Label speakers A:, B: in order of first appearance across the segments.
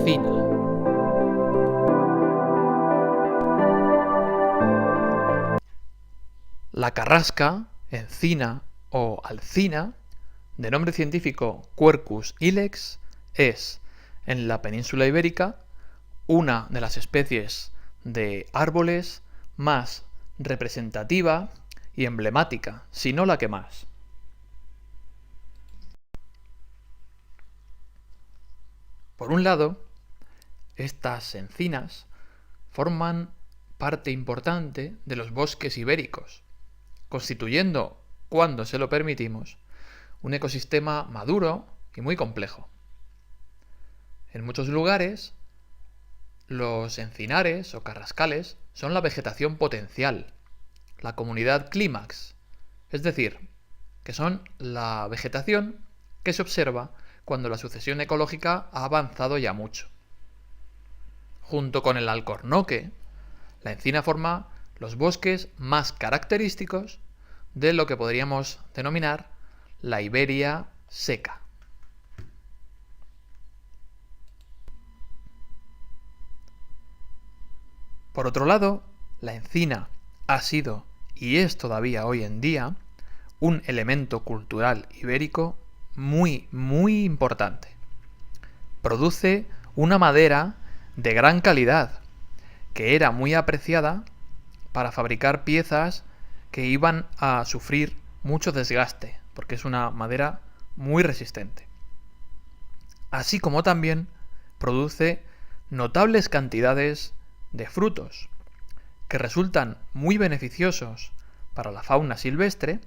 A: encina. La carrasca, encina o alcina, de nombre científico Quercus ilex, es, en la península ibérica, una de las especies de árboles más representativa y emblemática, si no la que más. Por un lado, estas encinas forman parte importante de los bosques ibéricos, constituyendo, cuando se lo permitimos, un ecosistema maduro y muy complejo. En muchos lugares, los encinares o carrascales son la vegetación potencial, la comunidad clímax, es decir, que son la vegetación que se observa cuando la sucesión ecológica ha avanzado ya mucho. Junto con el alcornoque, la encina forma los bosques más característicos de lo que podríamos denominar la Iberia seca. Por otro lado, la encina ha sido y es todavía hoy en día un elemento cultural ibérico muy importante. Produce una madera de gran calidad que era muy apreciada para fabricar piezas que iban a sufrir mucho desgaste, porque es una madera muy resistente. Así como también produce notables cantidades de frutos, que resultan muy beneficiosos para la fauna silvestre,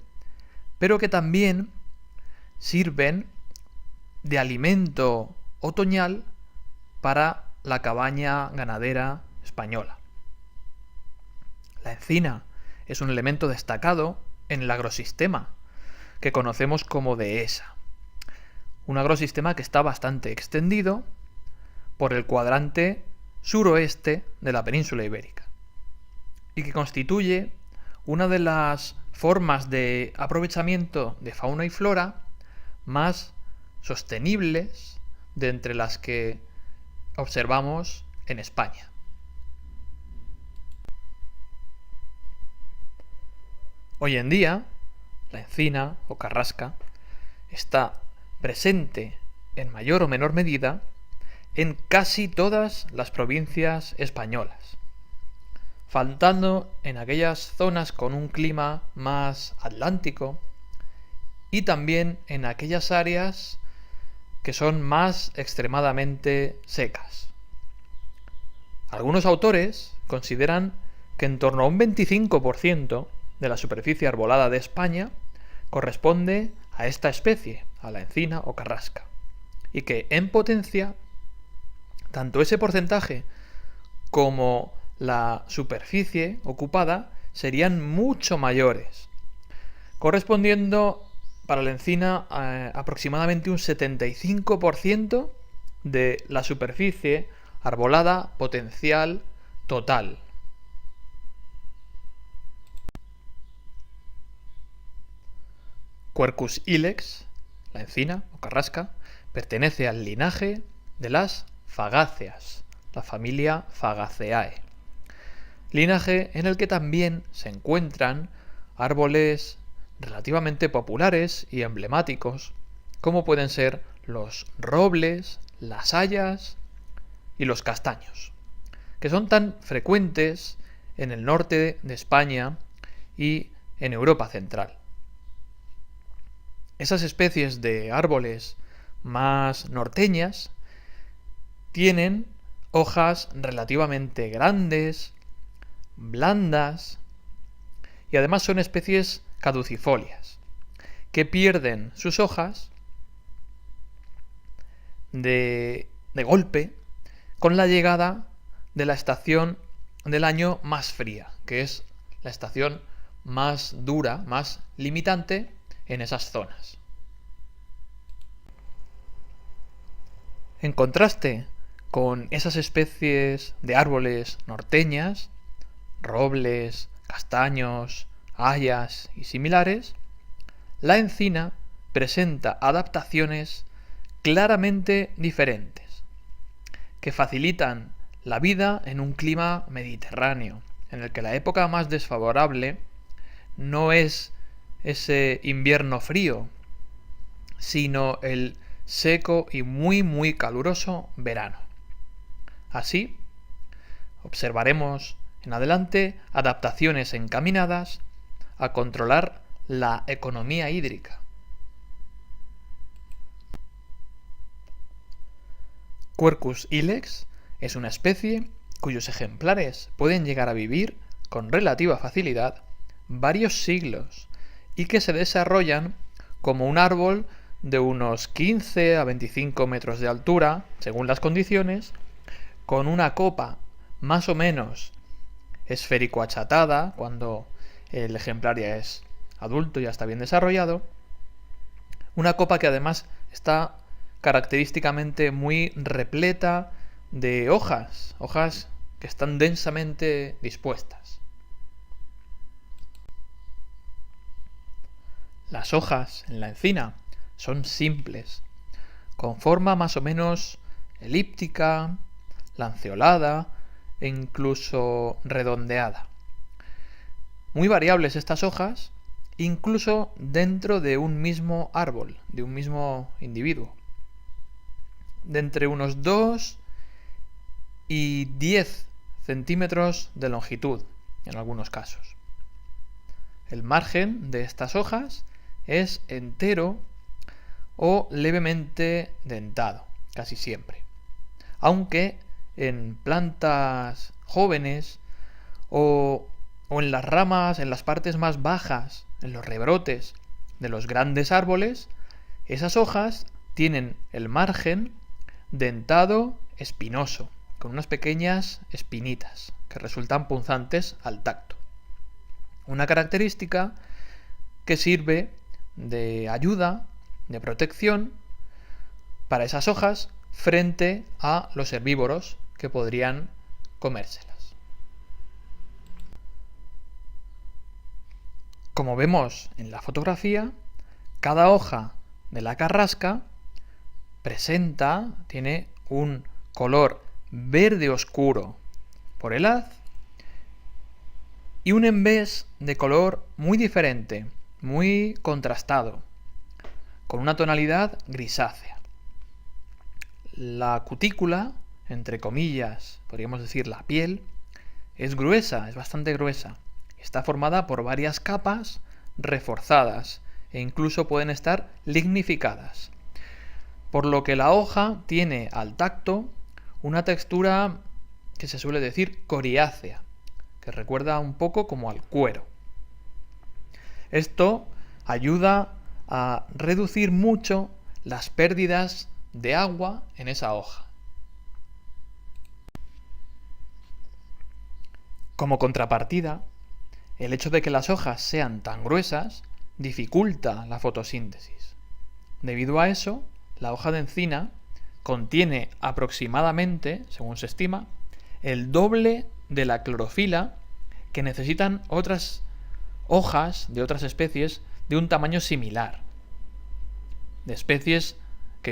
A: pero que también sirven de alimento otoñal para la cabaña ganadera española. La encina es un elemento destacado en el agrosistema, que conocemos como dehesa. Un agrosistema que está bastante extendido por el cuadrante suroeste de la península ibérica y que constituye una de las formas de aprovechamiento de fauna y flora más sostenibles de entre las que observamos en España. Hoy en día, la encina o carrasca está presente en mayor o menor medida en casi todas las provincias españolas, faltando en aquellas zonas con un clima más atlántico y también en aquellas áreas que son más extremadamente secas. Algunos autores consideran que en torno a un 25% de la superficie arbolada de España corresponde a esta especie, a la encina o carrasca, y que en potencia tanto ese porcentaje como la superficie ocupada serían mucho mayores, correspondiendo para la encina a aproximadamente un 75% de la superficie arbolada potencial total. Quercus ilex, la encina o carrasca, pertenece al linaje de las fagáceas, la familia Fagaceae. Linaje en el que también se encuentran árboles relativamente populares y emblemáticos, como pueden ser los robles, las hayas y los castaños, que son tan frecuentes en el norte de España y en Europa central. Esas especies de árboles más norteñas tienen hojas relativamente grandes, blandas, y además son especies caducifolias, que pierden sus hojas de golpe con la llegada de la estación del año más fría, que es la estación más dura, más limitante en esas zonas. En contraste con esas especies de árboles norteñas, robles, castaños, hayas y similares, la encina presenta adaptaciones claramente diferentes, que facilitan la vida en un clima mediterráneo, en el que la época más desfavorable no es ese invierno frío, sino el seco y muy caluroso verano. Así, observaremos en adelante adaptaciones encaminadas a controlar la economía hídrica. Quercus ilex es una especie cuyos ejemplares pueden llegar a vivir con relativa facilidad varios siglos y que se desarrollan como un árbol de unos 15 a 25 metros de altura, según las condiciones, con una copa más o menos esférico-achatada cuando el ejemplar ya es adulto, ya está bien desarrollado, una copa que además está característicamente muy repleta de hojas que están densamente dispuestas. Las hojas en la encina son simples, con forma más o menos elíptica, lanceolada e incluso redondeada. Muy variables estas hojas, incluso dentro de un mismo árbol, de un mismo individuo. De entre unos 2 y 10 centímetros de longitud, en algunos casos. El margen de estas hojas es entero o levemente dentado, casi siempre. Aunque en plantas jóvenes o en las ramas, en las partes más bajas, en los rebrotes de los grandes árboles, esas hojas tienen el margen dentado espinoso, con unas pequeñas espinitas que resultan punzantes al tacto. Una característica que sirve de ayuda, de protección para esas hojas frente a los herbívoros que podrían comérselas. Como vemos en la fotografía, cada hoja de la carrasca tiene un color verde oscuro por el haz y un envés de color muy diferente, muy contrastado, con una tonalidad grisácea. La cutícula, entre comillas, podríamos decir la piel, es gruesa, es bastante gruesa. Está formada por varias capas reforzadas e incluso pueden estar lignificadas. Por lo que la hoja tiene al tacto una textura que se suele decir coriácea, que recuerda un poco como al cuero. Esto ayuda a reducir mucho las pérdidas de agua en esa hoja. Como contrapartida, el hecho de que las hojas sean tan gruesas dificulta la fotosíntesis. Debido a eso, la hoja de encina contiene aproximadamente, según se estima, el doble de la clorofila que necesitan otras hojas de otras especies de un tamaño similar, de especies que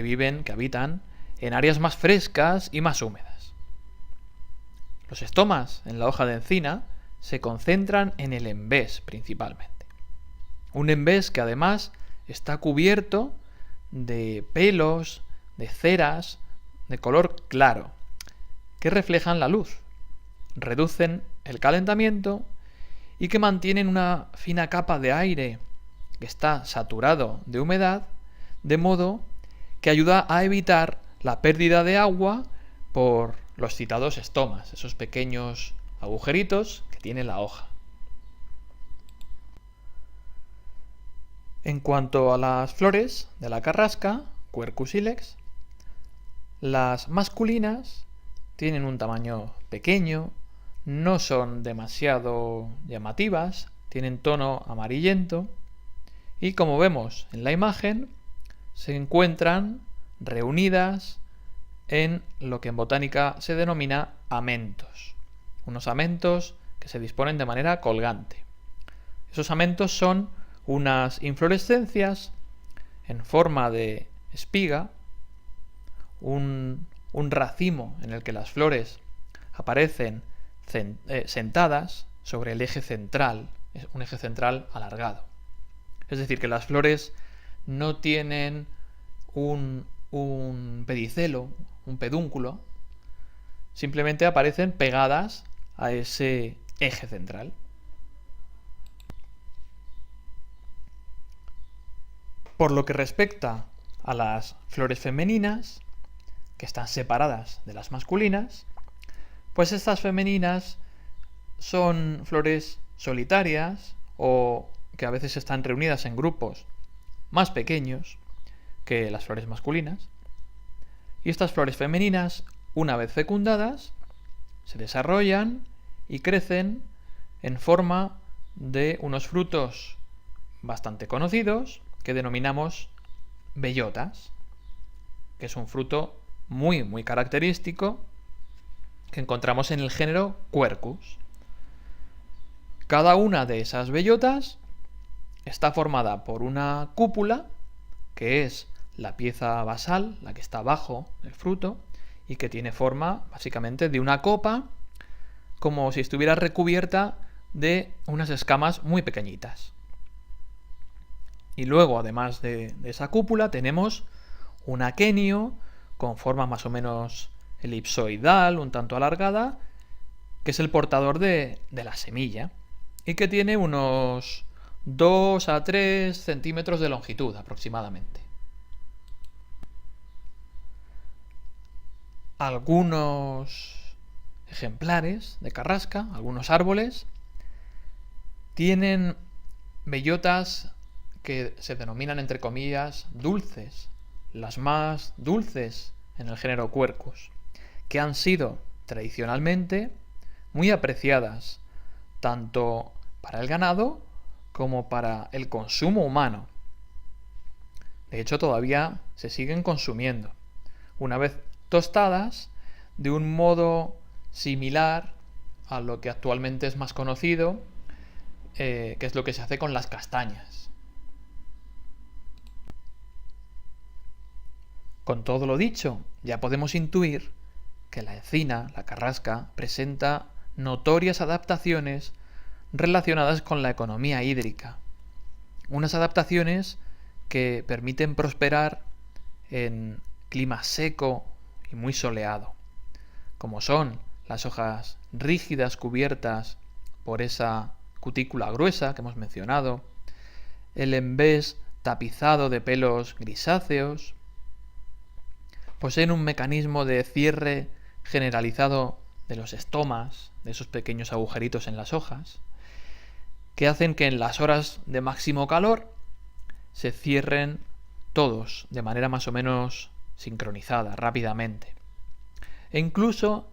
A: habitan en áreas más frescas y más húmedas. Los estomas en la hoja de encina se concentran en el envés principalmente. Un envés que además está cubierto de pelos, de ceras, de color claro, que reflejan la luz, reducen el calentamiento y que mantienen una fina capa de aire que está saturado de humedad, de modo que ayuda a evitar la pérdida de agua por los citados estomas, esos pequeños agujeritos que tiene la hoja. En cuanto a las flores de la carrasca, Quercus ilex, las masculinas tienen un tamaño pequeño, no son demasiado llamativas, tienen tono amarillento y, como vemos en la imagen, se encuentran reunidas en lo que en botánica se denomina amentos. Unos amentos que se disponen de manera colgante. Esos amentos son unas inflorescencias en forma de espiga, un un racimo en el que las flores aparecen sentadas sobre el eje central, es un eje central alargado. Es decir, que las flores no tienen un pedicelo, un pedúnculo, simplemente aparecen pegadas a ese eje central. Por lo que respecta a las flores femeninas, que están separadas de las masculinas, pues estas femeninas son flores solitarias o que a veces están reunidas en grupos más pequeños que las flores masculinas. Y estas flores femeninas, una vez fecundadas, se desarrollan y crecen en forma de unos frutos bastante conocidos que denominamos bellotas, que es un fruto muy característico que encontramos en el género Quercus. Cada una de esas bellotas está formada por una cúpula, que es la pieza basal, la que está abajo del fruto, y que tiene forma básicamente de una copa, como si estuviera recubierta de unas escamas muy pequeñitas. Y luego, además de esa cúpula, tenemos un aquenio con forma más o menos elipsoidal, un tanto alargada, que es el portador de la semilla y que tiene unos 2 a 3 centímetros de longitud aproximadamente. Algunos ejemplares de carrasca, algunos árboles, tienen bellotas que se denominan, entre comillas, dulces, las más dulces en el género Quercus, que han sido tradicionalmente muy apreciadas tanto para el ganado como para el consumo humano. De hecho, todavía se siguen consumiendo, una vez tostadas, de un modo similar a lo que actualmente es más conocido, que es lo que se hace con las castañas. Con todo lo dicho, ya podemos intuir que la encina, la carrasca, presenta notorias adaptaciones relacionadas con la economía hídrica. Unas adaptaciones que permiten prosperar en clima seco y muy soleado, como son las hojas rígidas cubiertas por esa cutícula gruesa que hemos mencionado, el envés tapizado de pelos grisáceos, poseen un mecanismo de cierre generalizado de los estomas, de esos pequeños agujeritos en las hojas, que hacen que en las horas de máximo calor se cierren todos de manera más o menos sincronizada, rápidamente. E incluso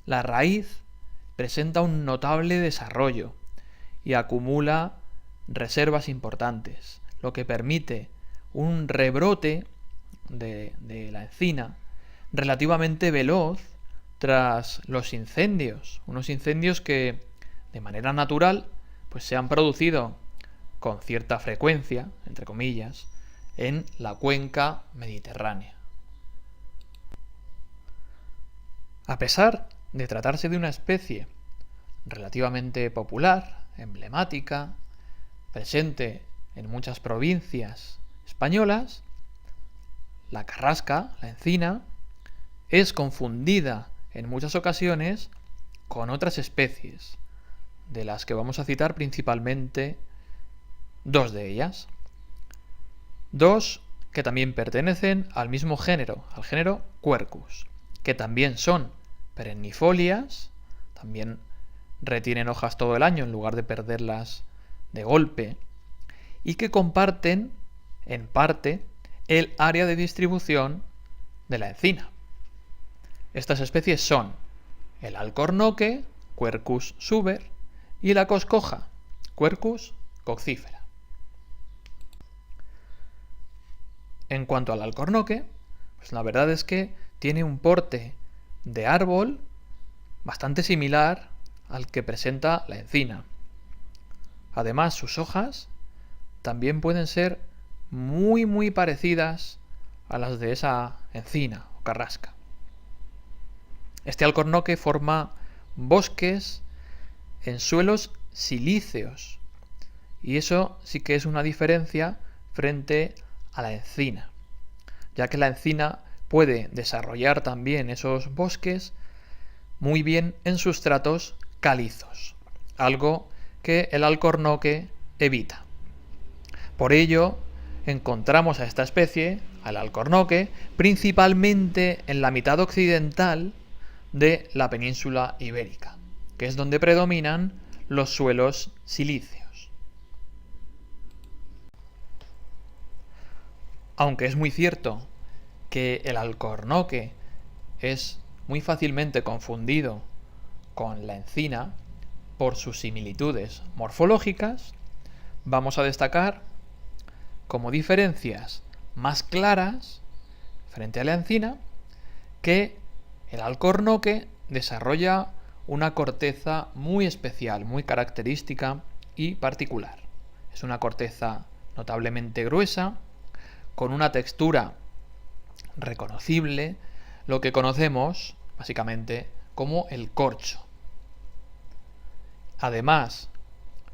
A: la raíz presenta un notable desarrollo y acumula reservas importantes, lo que permite un rebrote de la encina relativamente veloz tras los incendios, unos incendios que de manera natural pues se han producido con cierta frecuencia, entre comillas, en la cuenca mediterránea. A pesar de tratarse de una especie relativamente popular, emblemática, presente en muchas provincias españolas, la carrasca, la encina, es confundida en muchas ocasiones con otras especies, de las que vamos a citar principalmente dos de ellas. Dos que también pertenecen al mismo género, al género Quercus, que también son perennifolias, también retienen hojas todo el año en lugar de perderlas de golpe, y que comparten, en parte, el área de distribución de la encina. Estas especies son el alcornoque, Quercus suber, y la coscoja, Quercus coccífera. En cuanto al alcornoque, pues la verdad es que tiene un porte de árbol bastante similar al que presenta la encina. Además, sus hojas también pueden ser muy parecidas a las de esa encina o carrasca. Este alcornoque forma bosques en suelos silíceos, y eso sí que es una diferencia frente a la encina, ya que la encina puede desarrollar también esos bosques muy bien en sustratos calizos, algo que el alcornoque evita. Por ello, encontramos a esta especie, al alcornoque, principalmente en la mitad occidental de la península ibérica, que es donde predominan los suelos silíceos. Aunque es muy cierto que el alcornoque es muy fácilmente confundido con la encina por sus similitudes morfológicas, vamos a destacar como diferencias más claras frente a la encina que el alcornoque desarrolla una corteza muy especial, muy característica y particular. Es una corteza notablemente gruesa, con una textura reconocible, lo que conocemos básicamente como el corcho. Además,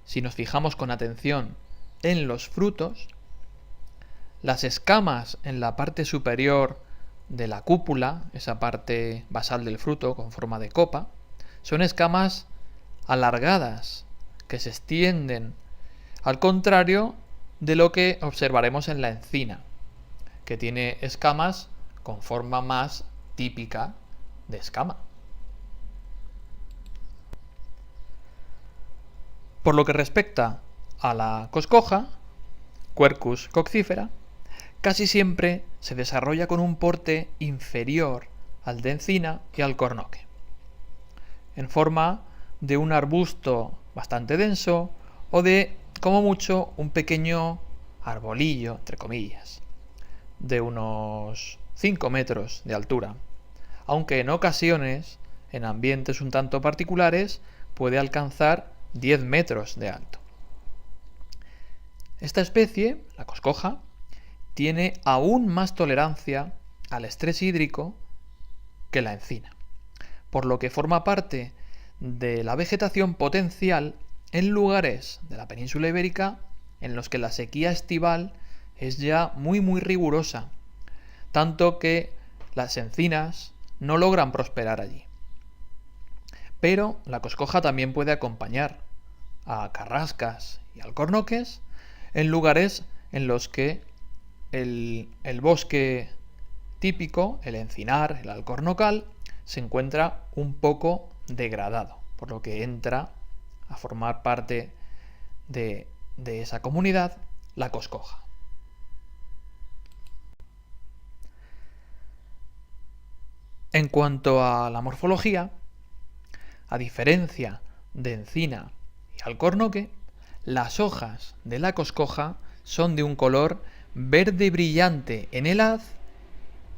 A: si nos fijamos con atención en los frutos, las escamas en la parte superior de la cúpula, esa parte basal del fruto con forma de copa, son escamas alargadas que se extienden, al contrario de lo que observaremos en la encina, que tiene escamas con forma más típica de escama. Por lo que respecta a la coscoja, Quercus coccifera, casi siempre se desarrolla con un porte inferior al de encina y alcornoque, en forma de un arbusto bastante denso o de, como mucho, un pequeño arbolillo, entre comillas, de unos 5 metros de altura, aunque en ocasiones, en ambientes un tanto particulares, puede alcanzar 10 metros de alto. Esta especie, la coscoja, tiene aún más tolerancia al estrés hídrico que la encina, por lo que forma parte de la vegetación potencial en lugares de la península ibérica en los que la sequía estival es ya muy rigurosa, tanto que las encinas no logran prosperar allí. Pero la coscoja también puede acompañar a carrascas y alcornoques en lugares en los que el bosque típico, el encinar, el alcornocal, se encuentra un poco degradado, por lo que entra a formar parte de esa comunidad la coscoja. En cuanto a la morfología, a diferencia de encina y alcornoque, las hojas de la coscoja son de un color verde brillante en el haz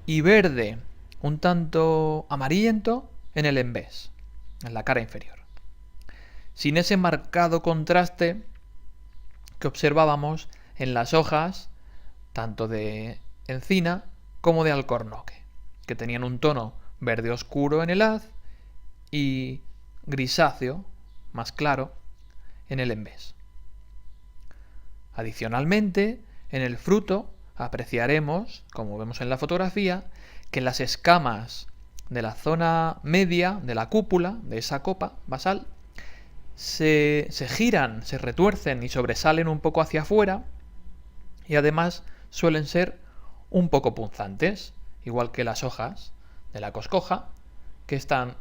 A: y verde un tanto amarillento en el envés, en la cara inferior, sin ese marcado contraste que observábamos en las hojas tanto de encina como de alcornoque, que tenían un tono verde oscuro en el haz y grisáceo, más claro, en el envés. Adicionalmente, en el fruto apreciaremos, como vemos en la fotografía, que las escamas de la zona media de la cúpula, de esa copa basal, se giran, se retuercen y sobresalen un poco hacia afuera, y además suelen ser un poco punzantes, igual que las hojas de la coscoja, que están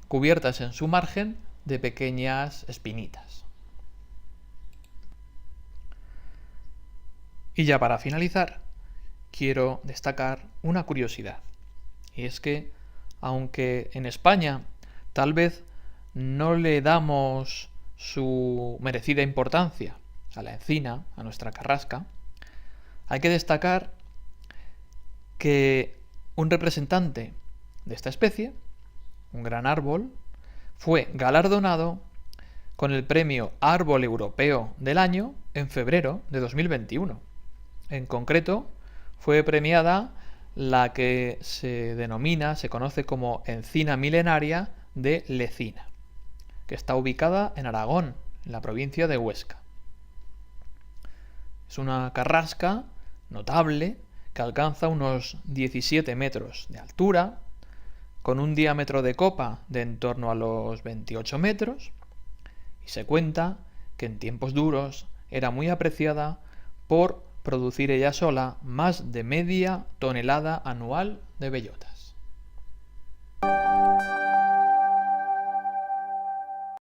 A: cubiertas en su margen de pequeñas espinitas. Y ya para finalizar, quiero destacar una curiosidad, y es que, aunque en España tal vez no le damos su merecida importancia a la encina, a nuestra carrasca, hay que destacar que un representante de esta especie, un gran árbol, fue galardonado con el premio Árbol Europeo del Año en febrero de 2021. En concreto, fue premiada la que se conoce como encina milenaria de Lecina, que está ubicada en Aragón, en la provincia de Huesca. Es una carrasca notable que alcanza unos 17 metros de altura, con un diámetro de copa de en torno a los 28 metros, y se cuenta que en tiempos duros era muy apreciada por producir ella sola más de media tonelada anual de bellotas.